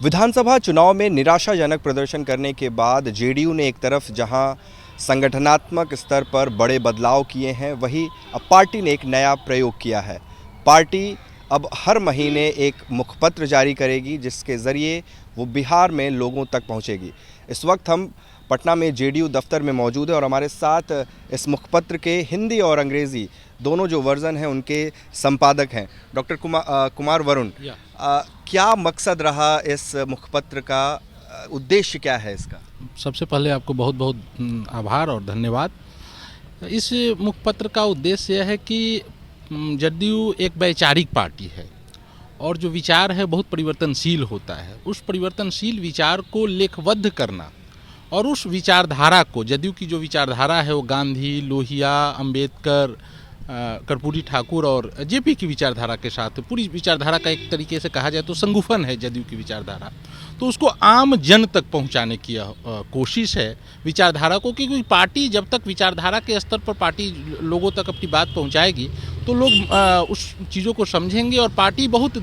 विधानसभा चुनाव में निराशाजनक प्रदर्शन करने के बाद जेडीयू ने एक तरफ जहां संगठनात्मक स्तर पर बड़े बदलाव किए हैं, वहीं अब पार्टी ने एक नया प्रयोग किया है। पार्टी अब हर महीने एक मुखपत्र जारी करेगी, जिसके ज़रिए वो बिहार में लोगों तक पहुंचेगी। इस वक्त हम पटना में जेडीयू दफ्तर में मौजूद है और हमारे साथ इस मुखपत्र के हिंदी और अंग्रेज़ी दोनों जो वर्ज़न हैं उनके संपादक हैं डॉक्टर कुमार वरुण। क्या मकसद रहा इस मुखपत्र का, उद्देश्य क्या है इसका? सबसे पहले आपको बहुत बहुत आभार और धन्यवाद। इस मुखपत्र का उद्देश्य यह है कि जदयू एक वैचारिक पार्टी है और जो विचार है बहुत परिवर्तनशील होता है। उस परिवर्तनशील विचार को लेखबद्ध करना और उस विचारधारा को, जदयू की जो विचारधारा है वो गांधी, लोहिया, अंबेडकर, कर्पूरी ठाकुर और जेपी की विचारधारा के साथ पूरी विचारधारा का एक तरीके से कहा जाए तो संगुफन है जदयू की विचारधारा। तो उसको आम जन तक पहुंचाने की कोशिश है विचारधारा को, क्योंकि पार्टी जब तक विचारधारा के स्तर पर पार्टी लोगों तक अपनी बात पहुंचाएगी तो लोग उस चीज़ों को समझेंगे और पार्टी बहुत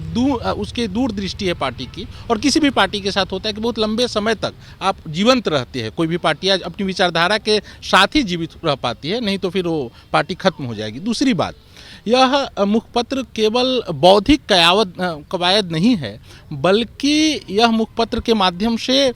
उसके दूरदृष्टि है पार्टी की। और किसी भी पार्टी के साथ होता है कि बहुत लंबे समय तक आप जीवंत रहते हैं। कोई भी पार्टी आज अपनी विचारधारा के साथ ही जीवित रह पाती है, नहीं तो फिर वो पार्टी खत्म हो जाएगी। दूसरी बात, यह मुखपत्र केवल बौद्धिक कवायद नहीं है, बल्कि यह मुखपत्र के माध्यम से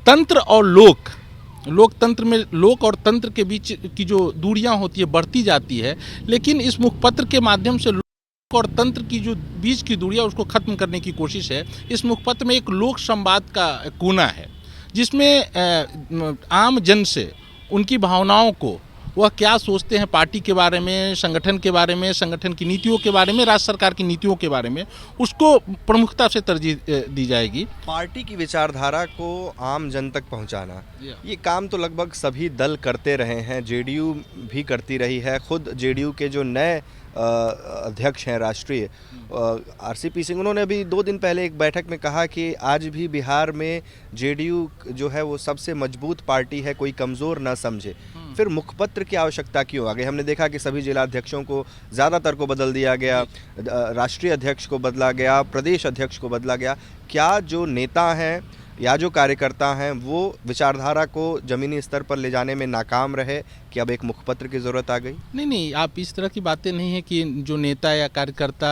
तंत्र और लोकतंत्र में लोक और तंत्र के बीच की जो दूरियां होती है बढ़ती जाती है, लेकिन इस मुखपत्र के माध्यम से लोक और तंत्र की जो बीच की दूरियां उसको खत्म करने की कोशिश है। इस मुखपत्र में एक लोक संवाद का कोना है, जिसमें आम जन से उनकी भावनाओं को, वह क्या सोचते हैं पार्टी के बारे में, संगठन के बारे में, संगठन की नीतियों के बारे में, राज्य सरकार की नीतियों के बारे में, उसको प्रमुखता से तरजीह दी जाएगी। पार्टी की विचारधारा को आम जन तक पहुंचाना, ये काम तो लगभग सभी दल करते रहे हैं, जेडीयू भी करती रही है। खुद जेडीयू के जो नए अध्यक्ष हैं राष्ट्रीय आरसीपी सिंह, उन्होंने अभी 2 दिन पहले एक बैठक में कहा कि आज भी बिहार में जेडीयू जो है वो सबसे मजबूत पार्टी है, कोई कमज़ोर ना समझे। फिर मुखपत्र की आवश्यकता क्यों आ गई? हमने देखा कि सभी जिला अध्यक्षों को, ज़्यादातर को बदल दिया गया, राष्ट्रीय अध्यक्ष को बदला गया, प्रदेश अध्यक्ष को बदला गया। क्या जो नेता हैं या जो कार्यकर्ता हैं वो विचारधारा को ज़मीनी स्तर पर ले जाने में नाकाम रहे कि अब एक मुखपत्र की ज़रूरत आ गई? नहीं, आप इस तरह की बातें नहीं है कि जो नेता या कार्यकर्ता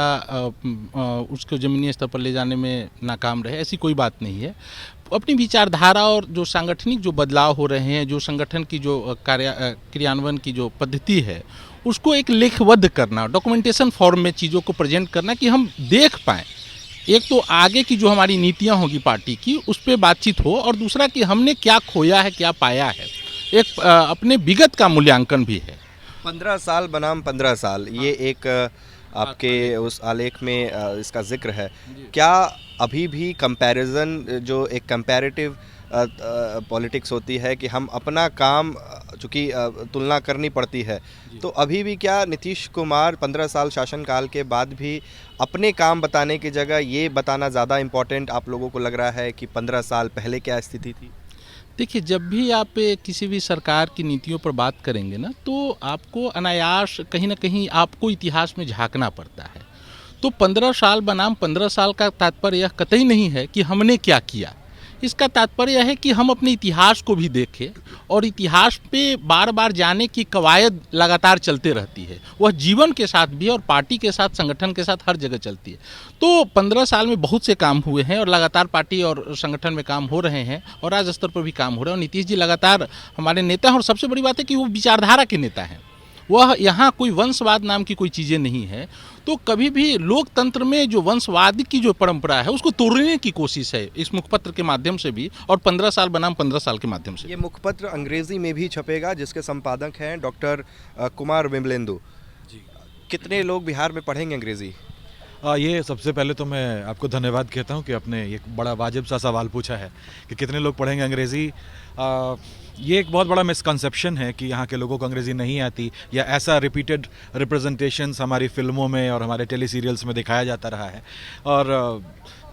उसको ज़मीनी स्तर पर ले जाने में नाकाम रहे, ऐसी कोई बात नहीं है। अपनी विचारधारा और जो सांगठनिक जो बदलाव हो रहे हैं, जो संगठन की जो क्रियान्वयन की जो पद्धति है, उसको एक लेखबद्ध करना, डॉक्यूमेंटेशन फॉर्म में चीज़ों को प्रेजेंट करना कि हम देख पाएँ। एक तो आगे की जो हमारी नीतियाँ होगी पार्टी की, उस पर बातचीत हो, और दूसरा कि हमने क्या खोया है, क्या पाया है। एक अपने विगत का मूल्यांकन भी है। 15 साल बनाम 15 साल, ये एक आपके उस आलेख में इसका जिक्र है। क्या अभी भी कंपैरिजन, जो एक कंपैरेटिव पॉलिटिक्स होती है कि हम अपना काम, चूँकि तुलना करनी पड़ती है, तो अभी भी क्या नीतीश कुमार 15 साल शासनकाल के बाद भी अपने काम बताने की जगह ये बताना ज़्यादा इम्पोर्टेंट आप लोगों को लग रहा है कि 15 साल पहले क्या स्थिति थी? देखिए, जब भी आप किसी भी सरकार की नीतियों पर बात करेंगे ना, तो आपको अनायास कहीं ना कहीं आपको इतिहास में झांकना पड़ता है। तो 15 साल बनाम 15 साल का तात्पर्य यह कतई नहीं है कि हमने क्या किया। इसका तात्पर्य यह है कि हम अपने इतिहास को भी देखें, और इतिहास पे बार बार जाने की कवायद लगातार चलते रहती है। वह जीवन के साथ भी और पार्टी के साथ, संगठन के साथ हर जगह चलती है। तो 15 साल में बहुत से काम हुए हैं और लगातार पार्टी और संगठन में काम हो रहे हैं और राज्य स्तर पर भी काम हो रहे हैं। और नीतीश जी लगातार हमारे नेता हैं, और सबसे बड़ी बात है कि वो विचारधारा के नेता हैं। वह यहाँ कोई वंशवाद नाम की कोई चीज़ें नहीं है। तो कभी भी लोकतंत्र में जो वंशवाद की जो परंपरा है उसको तोड़ने की कोशिश है इस मुखपत्र के माध्यम से भी, और 15 साल बनाम 15 साल के माध्यम से। ये मुखपत्र अंग्रेजी में भी छपेगा, जिसके संपादक हैं डॉक्टर कुमार विमलेंदु जी। कितने लोग बिहार में पढ़ेंगे अंग्रेजी? ये सबसे पहले तो मैं आपको धन्यवाद कहता हूँ कि आपने एक बड़ा वाजिब सा सवाल पूछा है कि कितने लोग पढ़ेंगे अंग्रेज़ी। ये एक बहुत बड़ा मिसकंसेप्शन है कि यहाँ के लोगों को अंग्रेज़ी नहीं आती, या ऐसा रिपीटेड रिप्रेजेंटेशंस हमारी फिल्मों में और हमारे टेली सीरियल्स में दिखाया जाता रहा है। और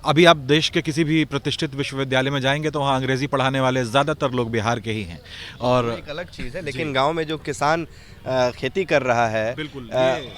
अभी आप देश के किसी भी प्रतिष्ठित विश्वविद्यालय में जाएंगे तो वहाँ अंग्रेजी पढ़ाने वाले ज़्यादातर लोग बिहार के ही हैं। और एक अलग चीज़ है, लेकिन गांव में जो किसान खेती कर रहा है, बिल्कुल,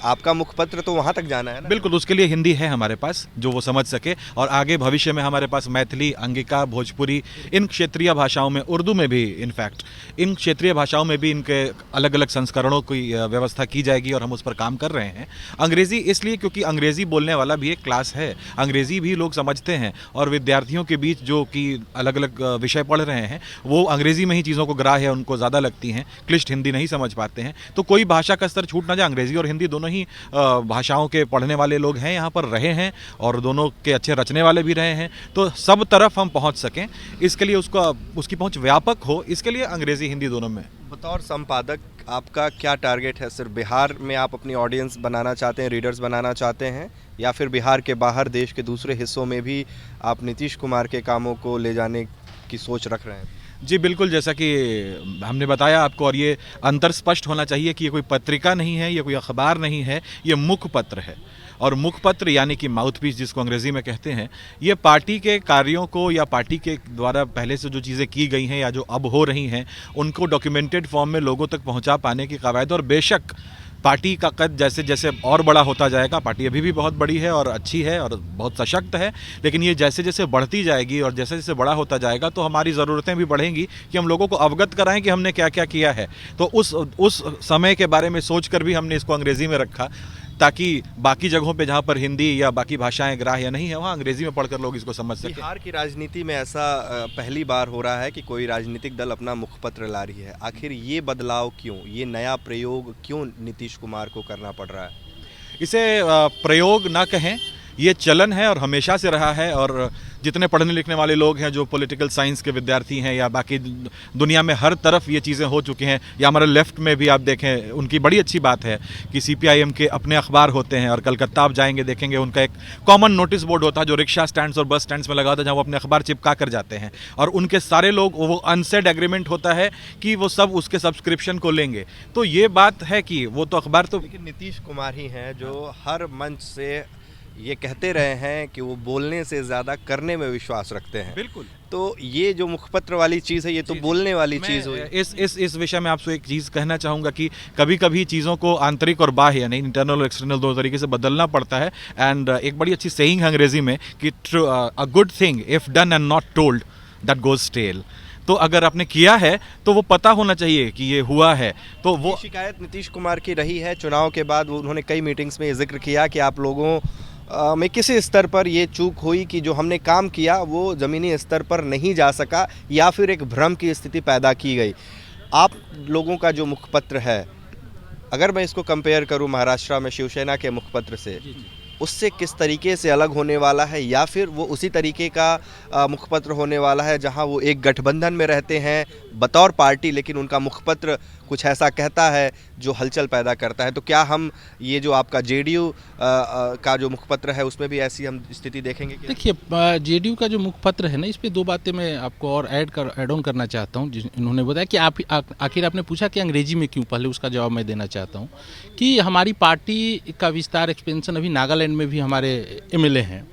आपका मुखपत्र तो वहां तक जाना है ना। बिल्कुल, उसके लिए हिंदी है हमारे पास जो वो समझ सके, और आगे भविष्य में हमारे पास मैथिली, अंगिका, भोजपुरी, इन क्षेत्रीय भाषाओं में, उर्दू में भी इनफैक्ट इन क्षेत्रीय भाषाओं में भी इनके अलग अलग संस्करणों की व्यवस्था की जाएगी और हम उस पर काम कर रहे हैं। अंग्रेज़ी इसलिए क्योंकि अंग्रेज़ी बोलने वाला भी एक क्लास है, अंग्रेज़ी भी लोग समझते हैं, और विद्यार्थियों के बीच जो कि अलग अलग विषय पढ़ रहे हैं वो अंग्रेज़ी में ही चीज़ों को ग्राह्य उनको ज़्यादा लगती हैं, क्लिष्ट हिंदी नहीं समझ पाते हैं। तो कोई भाषा का स्तर छूट ना जाए, अंग्रेजी और हिंदी दोनों ही भाषाओं के पढ़ने वाले लोग हैं, यहाँ पर रहे हैं और दोनों के अच्छे रचने वाले भी रहे हैं, तो सब तरफ हम पहुँच सकें इसके लिए उसकी पहुँच व्यापक हो, इसके लिए अंग्रेजी हिंदी दोनों में। बतौर संपादक आपका क्या टारगेट है? सिर्फ बिहार में आप अपनी ऑडियंस बनाना चाहते हैं, रीडर्स बनाना चाहते हैं, या फिर बिहार के बाहर देश के दूसरे हिस्सों में भी आप नीतीश कुमार के कामों को ले जाने की सोच रख रहे हैं? जी बिल्कुल, जैसा कि हमने बताया आपको, और ये अंतर स्पष्ट होना चाहिए कि ये कोई पत्रिका नहीं है, ये कोई अखबार नहीं है, ये मुखपत्र है। और मुखपत्र यानी कि माउथपीस जिसको अंग्रेजी में कहते हैं, ये पार्टी के कार्यों को या पार्टी के द्वारा पहले से जो चीज़ें की गई हैं या जो अब हो रही हैं उनको डॉक्यूमेंटेड फॉर्म में लोगों तक पहुंचा पाने की कवायद। और बेशक पार्टी का कद जैसे जैसे और बड़ा होता जाएगा, पार्टी अभी भी बहुत बड़ी है और अच्छी है और बहुत सशक्त है, लेकिन ये जैसे जैसे बढ़ती जाएगी और जैसे जैसे बड़ा होता जाएगा तो हमारी ज़रूरतें भी बढ़ेंगी कि हम लोगों को अवगत कराएं कि हमने क्या क्या किया है। तो उस समय के बारे में सोचकर भी हमने इसको अंग्रेज़ी में रखा, ताकि बाकी जगहों पे जहाँ पर हिंदी या बाकी भाषाएं ग्राह्य नहीं है वहाँ अंग्रेजी में पढ़कर लोग इसको समझ सकें। बिहार की राजनीति में ऐसा पहली बार हो रहा है कि कोई राजनीतिक दल अपना मुखपत्र ला रही है। आखिर ये बदलाव क्यों, ये नया प्रयोग क्यों नीतीश कुमार को करना पड़ रहा है? इसे प्रयोग ना कहें, ये चलन है और हमेशा से रहा है। और जितने पढ़ने लिखने वाले लोग हैं, जो पॉलिटिकल साइंस के विद्यार्थी हैं या बाकी दुनिया में हर तरफ ये चीज़ें हो चुकी हैं, या हमारे लेफ्ट में भी आप देखें, उनकी बड़ी अच्छी बात है कि CPIM के अपने अखबार होते हैं। और कलकत्ता आप जाएंगे देखेंगे उनका एक कॉमन नोटिस बोर्ड होता है जो रिक्शा स्टैंड्स और बस स्टैंड्स में लगा होता है, जहाँ वो अपने अखबार चिपका कर जाते हैं और उनके सारे लोग, वो अनसेड एग्रीमेंट होता है कि वो सब उसके सब्सक्रिप्शन को लेंगे। तो ये बात है कि वो तो अखबार तो, लेकिन नीतीश कुमार ही हैं जो हर मंच से ये कहते रहे हैं कि वो बोलने से ज़्यादा करने में विश्वास रखते हैं। बिल्कुल। तो ये जो मुखपत्र वाली चीज़ है, ये तो बोलने वाली चीज़ हुई। इस विषय में आपसे एक चीज़ कहना चाहूँगा कि कभी कभी चीज़ों को आंतरिक और बाह्य यानी इंटरनल और एक्सटर्नल दो तरीके से बदलना पड़ता है। एंड एक बड़ी अच्छी सेइंग है अंग्रेजी में कि a good thing if done and not told that goes stale. तो अगर आपने किया है तो वो पता होना चाहिए कि ये हुआ है। तो वो शिकायत नीतीश कुमार की रही है। चुनाव के बाद उन्होंने कई मीटिंग्स में ये जिक्र किया कि आप लोगों में किसी स्तर पर ये चूक हुई कि जो हमने काम किया वो ज़मीनी स्तर पर नहीं जा सका, या फिर एक भ्रम की स्थिति पैदा की गई। आप लोगों का जो मुखपत्र है, अगर मैं इसको कंपेयर करूं महाराष्ट्र में शिवसेना के मुखपत्र से, उससे किस तरीके से अलग होने वाला है, या फिर वो उसी तरीके का मुखपत्र होने वाला है जहां वो एक गठबंधन में रहते हैं बतौर पार्टी, लेकिन उनका मुखपत्र कुछ ऐसा कहता है जो हलचल पैदा करता है? तो क्या हम ये जो आपका JDU का जो मुखपत्र है उसमें भी ऐसी हम स्थिति देखेंगे? देखिए, JDU का जो मुखपत्र है ना, इस पे दो बातें मैं आपको और ऐड ऑन करना चाहता हूँ। इन्होंने बताया कि आखिर आपने पूछा कि अंग्रेजी में क्यों, पहले उसका जवाब मैं देना चाहता हूँ कि हमारी पार्टी का विस्तार, एक्सपेंशन अभी नागालैंड में भी हमारे MLA हैं,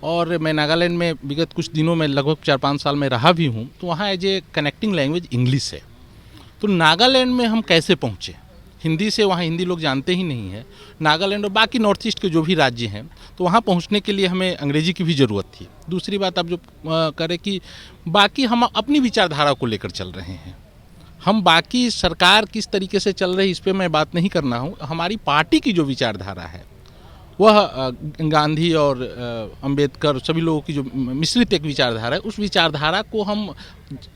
और मैं नागालैंड में विगत कुछ दिनों में लगभग 4-5 साल में रहा भी हूँ। तो वहाँ as a connecting language English है। तो नागालैंड में हम कैसे पहुँचे? हिंदी से वहाँ हिंदी लोग जानते ही नहीं है। नागालैंड और बाकी नॉर्थ ईस्ट के जो भी राज्य हैं, तो वहाँ पहुँचने के लिए हमें अंग्रेजी की भी ज़रूरत थी। दूसरी बात आप जो करें कि बाकी हम अपनी विचारधारा को लेकर चल रहे हैं। हम बाकी सरकार किस तरीके से चल रही है इस पर मैं बात नहीं करना हूँ। हमारी पार्टी की जो विचारधारा है वह गांधी और अंबेडकर सभी लोगों की जो मिश्रित एक विचारधारा है, उस विचारधारा को हम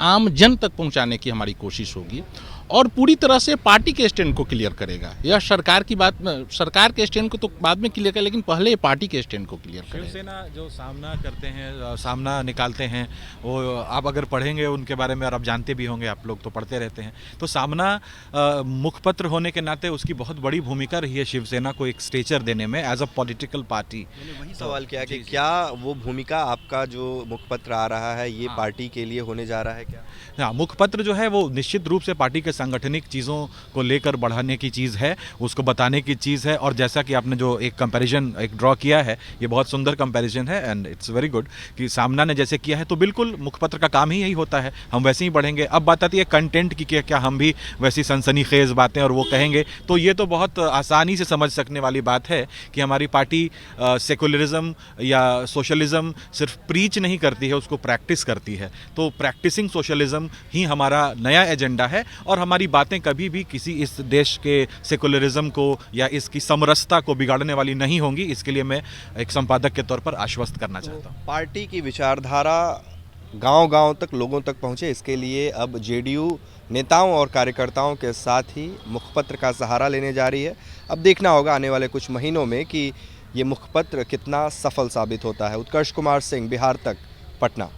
आम जन तक पहुंचाने की हमारी कोशिश होगी, और पूरी तरह से पार्टी के स्टैंड को क्लियर करेगा। यह सरकार की बात, सरकार के स्टैंड को तो बाद में क्लियर करेगा, लेकिन पहले पार्टी के स्टैंड को क्लियर करेगा। शिवसेना जो सामना करते हैं, सामना निकालते हैं, वो आप अगर पढ़ेंगे उनके बारे में, और आप जानते भी होंगे, आप लोग तो पढ़ते रहते हैं, तो सामना मुखपत्र होने के नाते उसकी बहुत बड़ी भूमिका रही है शिवसेना को एक स्टेचर देने में एज अ पॉलिटिकल पार्टी। वही सवाल किया कि क्या वो भूमिका आपका जो मुखपत्र आ रहा है ये पार्टी के लिए होने जा रहा है क्या? हाँ, मुखपत्र जो है वो निश्चित रूप से पार्टी के सांगठनिक चीज़ों को लेकर बढ़ाने की चीज़ है, उसको बताने की चीज़ है। और जैसा कि आपने जो एक कंपैरिजन एक ड्रॉ किया है, ये बहुत सुंदर कंपैरिजन है एंड इट्स वेरी गुड कि सामना ने जैसे किया है, तो बिल्कुल मुखपत्र का काम ही यही होता है, हम वैसे ही बढ़ेंगे। अब बात आती है कंटेंट की, क्या हम भी वैसी सनसनीखेज बातें और वो कहेंगे, तो ये तो बहुत आसानी से समझ सकने वाली बात है कि हमारी पार्टी सेकुलरिज्म या सोशलिज्म सिर्फ प्रीच नहीं करती है, उसको प्रैक्टिस करती है। तो प्रैक्टिसिंग सोशलिज्म ही हमारा नया एजेंडा है और हमारी बातें कभी भी किसी इस देश के सेकुलरिज्म को या इसकी समरसता को बिगाड़ने वाली नहीं होंगी। इसके लिए मैं एक संपादक के तौर पर आश्वस्त करना चाहता हूँ। पार्टी की विचारधारा गांव-गांव तक लोगों तक पहुंचे, इसके लिए अब जेडीयू नेताओं और कार्यकर्ताओं के साथ ही मुखपत्र का सहारा लेने जा रही है। अब देखना होगा आने वाले कुछ महीनों में कि ये मुखपत्र कितना सफल साबित होता है। उत्कर्ष कुमार सिंह, बिहार तक, पटना।